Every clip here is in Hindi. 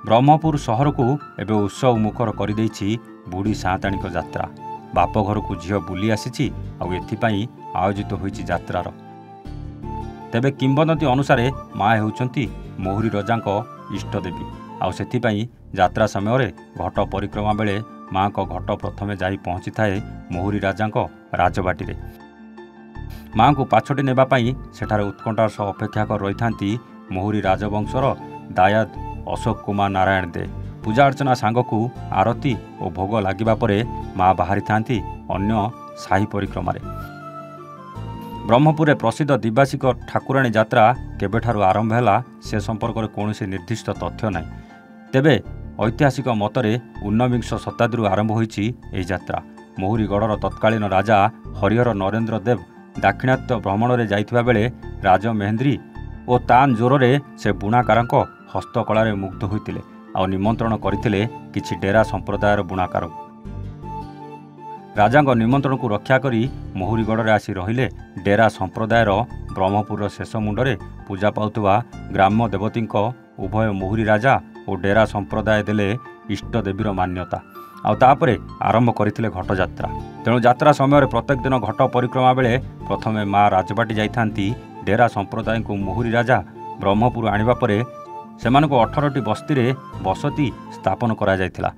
ब्रह्मपुर सहर को एवं उत्सव मुखर कर बुढ़ी साँताणी यात्रा। बापघर को झील बुली आसी आयोजित होइछि यात्रार। तेबे किंवदंती अनुसार माँ हेउचंती मोहुरी रजा इष्टदेवी। आउ यात्रा समय घट परिक्रमा बेले माँ को घट प्रथमे जाई पहुँची थाए मोहुरी राजा राजबाटी। माँ को पाछटी नेबापाई सेठारे उत्कंठार सह अपेक्षा कर रही था मोहुरी राजवंशर दायाद अशोक कुमार नारायण दे। पूजा अर्चना सांगकू आरती और भोग लगिबा परे माँ बाहरी थांती अन्य साही परिक्रमा। ब्रह्मपुर प्रसिद्ध दिवासिक ठाकुराणी यात्रा केबेठारु आरंभ हैला से संपर्क में कौन निर्दिष्ट तथ्य ना। तेबे ऐतिहासिक मतरे ऊनविंश शताब्दी आरंभ होइछि एही यात्रा। मोहुरीगढ़र तत्कालीन राजा हरिहर नरेंद्र देव दाक्षिणात्य भ्रमण में जाइथिबा बेले राज मेहेंद्री और तान जोर से बुणाकार हस्तकलार मुग्ध होइतिले आ निमंत्रण करथिले किछि डेरा संप्रदायर बुणाकार। राजा निमंत्रण को रक्षा करी मोहुरीगढ़ में आसी रहिले डेरा संप्रदायर ब्रह्मपुर शेष मुंडरे पूजा पाउथुवा ग्राम्य देवती उभय मोहुरी राजा और डेरा संप्रदाय देले इष्टदेवीर मान्यता। आउे आरंभ करथिले घट यात्रा। तेणु यात्रा समय प्रत्येक दिन घट परिक्रमा बेले प्रथमे माँ राजबाटी जाइथांती। डेरा संप्रदाय को मोहुरी राजा ब्रह्मपुर आनिबा परे सेमानको 18टी बस्ती रे बसती स्थापन करा जायथिला।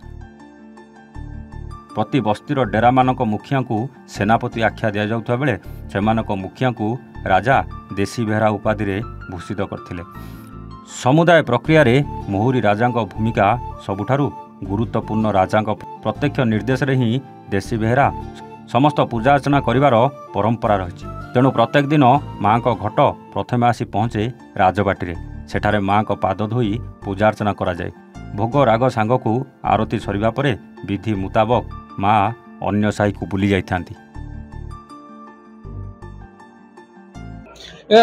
प्रति बस्तीर डेरा मानक मुखिया को सेनापति आख्या दिया जाउथबा बेले सेमानक मुखिया को राजा देशी बेहरा उपाधि रे भूषित करथिले। समुदाय प्रक्रिया रे मोहुरी राजांक भूमिका सबुठारु गुरुत्वपूर्ण। राजांक प्रत्यक्ष निर्देश रे ही देशी बेहरा समस्त पूजा अर्चना करिवार परंपरा रही। तेणु प्रत्येक दिन माँ को घट प्रथमे आसी पहुँचे राजबाटी रे। सेठारे माँ को पाद धोई पूजा अर्चना करा जाए। भोग राग सांग को आरती सरिबा परे विधि मुताबक माँ अन्य साही को बुली जाइथांती।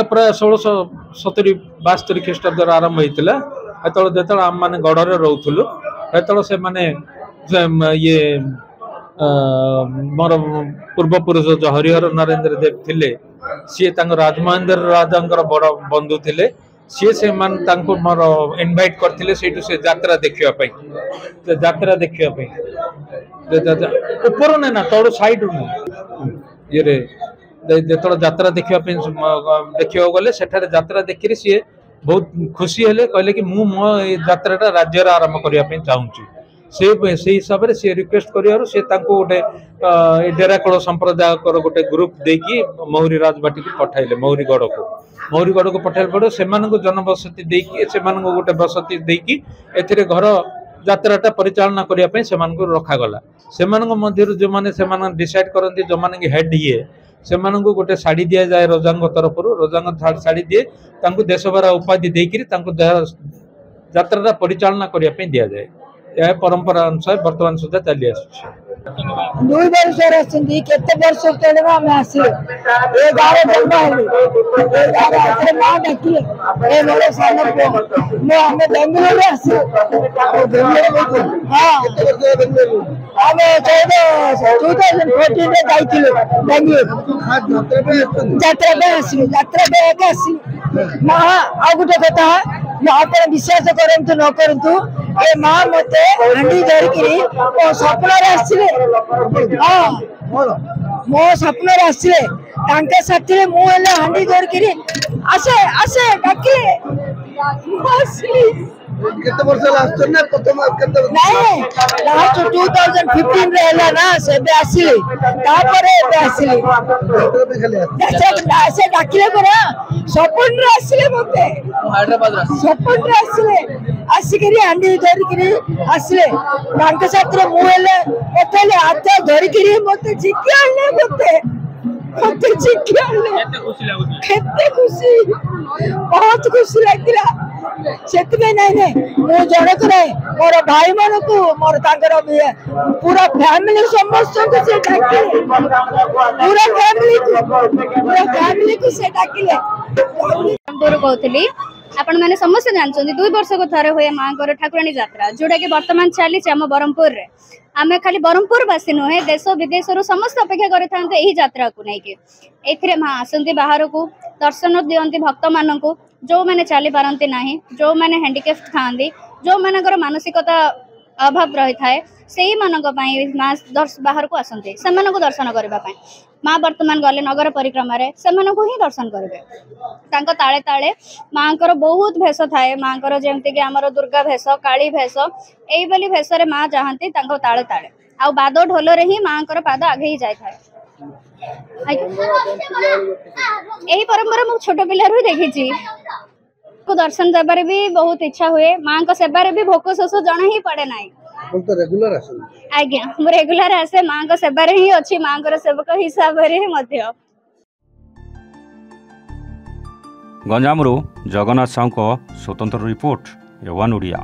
प्राय 1670-72 ख्रीष्टाब्द आरंभ होता है। जो आम मैंने गढ़ रोलु से माने ये मोर पूर्वपुरुष जो हरिहर नरेंद्र देव थिले सी राजमहेंद्र राजा बड़ बंधु थिले। सी से मोर इनवाइट करथिले सेठु से यात्रा देखिया यात्रा देखिया ऊपर ने ना तळु साइड ये रे जेतळ यात्रा देखिया देखिया गले सेठारे यात्रा देखिरि सी बहुत खुशी हेले कहले कि मु मो यात्राटा राज्य आरंभ करिया पे चाहूची। से हिसाब से रिक्वेस्ट कर गोटे डेराकल संप्रदाय गोटे ग्रुप देकी मोहुरी राजबाटी को पठाइले। मोहुरीगढ़ को पठाइले पड़े से जनबसती देकी से गोटे बसती देकी एथिरे घर यात्राटा परिचालना करने से रखागला। से मध्य जो मैंने डिसाइड करती जो मैंने हेड ये से गोटे शाढ़ी दि जाए रजा तरफ रजा शाढ़ी दिए देशभरा उपाधि देकर यात्रा परिचालना करने दि जाए। यह परंपरा अनुसार वर्तमान सुधा चली आस। 2 वर्ष केते वर्ष तले हम आसिले ए गारे जन्म हेले ए गारे आसे मां डाकी ए मोरे सामने को मैं हमें बेंगलुरु आसे बेंगलुरु हां बेंगलुरु हमें 2014 में जाइथिले बेंगलुरु यात्रा पे आसिले मां आ गुटे कथा आपण विश्वास करंतु न करंतु ए मां मते हंडी धरकरी ओ सपना रे आसिले हां मो सपना रे आसिले तांके साथी मु हेले हंडी धरकरी आसे आसे डाकिले आसिले केते वर्ष लास्ट ना प्रथम केते नहीं लास्ट 2015 रे हला ना से बे आसिले तापरे बे आसिले ऐसे डाकिले परा सपन रे आसिले मते हैदराबाद सपन रे आसिले आसिकरी हंडी धरकरी आसिले तांके साथी मु हेले एतले हाथ धरकरी मते जिकियाले मते जिकियाले केते खुशी बहुत खुशी लागला। सेतमे नहीं मु जनक रे मोर भाई मन को मोर तांकर पूरा फैमिली समस्त को से डाकिले पूरा फैमिली को से डाकिले। दूर कहतली आपण माने समस्त जानछन 2 वर्ष को थरे होय मांकर ठाकुराणी यात्रा जोडा के वर्तमान चली हम ब्रह्मपुर रे। आमे खाली ब्रह्मपुर बासी नुहे देश विदेश समस्त अपेक्षा करे थांते एही यात्रा को नै के एथिरे मां आसंती बाहर को दर्शन दियंती भक्त मानन को जो माने चली पारंती नाही जो माने हैंडीकैप थांदी जो मानकर मानसिकता अभाव रही थाए से माँ बाहर को आसते से दर्शन करने माँ वर्तमान गले नगर परिक्रमा से ही दर्शन करेंगे ताले ताले माँ को बहुत भेष थाए माँ को जमती कि आमर दुर्गा भेष काली भेष यही भेष माँ चाहती ताले ताले आ बाद ढोल ही माँ को पाद आगे जाए यही परंपरा मु छोट पिलू देखी को दर्शन देवार भी बहुत इच्छा हुए माँ को सेवार भी भोक शोष जଣା ही पड़े ना आज्ञा मु रेगुलर आसे माँ को सेवार ही अच्छी माँ को सेवक हिसाब से गंजामरू जगन्नाथ साहू स्वतंत्र रिपोर्ट एवन ओडिया।